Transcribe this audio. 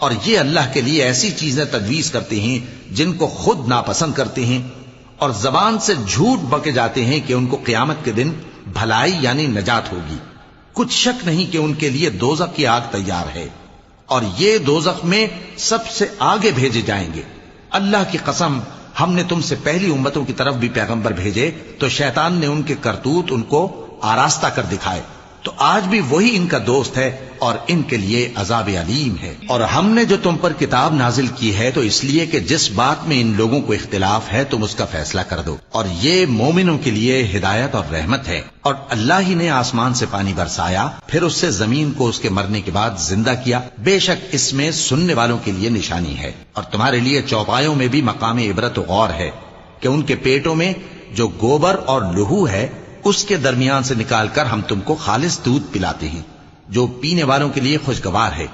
اور یہ اللہ کے لیے ایسی چیزیں تجویز کرتے ہیں جن کو خود ناپسند کرتے ہیں، اور زبان سے جھوٹ بکے جاتے ہیں کہ ان کو قیامت کے دن بھلائی یعنی نجات ہوگی۔ کچھ شک نہیں کہ ان کے لیے دوزخ کی آگ تیار ہے، اور یہ دوزخ میں سب سے آگے بھیجے جائیں گے۔ اللہ کی قسم، ہم نے تم سے پہلی امتوں کی طرف بھی پیغمبر بھیجے تو شیطان نے ان کے کرتوت ان کو آراستہ کر دکھائے، تو آج بھی وہی ان کا دوست ہے اور ان کے لیے عذاب علیم ہے۔ اور ہم نے جو تم پر کتاب نازل کی ہے تو اس لیے کہ جس بات میں ان لوگوں کو اختلاف ہے تم اس کا فیصلہ کر دو، اور یہ مومنوں کے لیے ہدایت اور رحمت ہے۔ اور اللہ ہی نے آسمان سے پانی برسایا، پھر اس سے زمین کو اس کے مرنے کے بعد زندہ کیا، بے شک اس میں سننے والوں کے لیے نشانی ہے، اور تمہارے لیے چوپایوں میں بھی مقام عبرت و غور ہے کہ ان کے پیٹوں میں جو گوبر اور لہو ہے اس کے درمیان سے نکال کر ہم تم کو خالص دودھ پلاتے ہیں جو پینے والوں کے لیے خوشگوار ہے،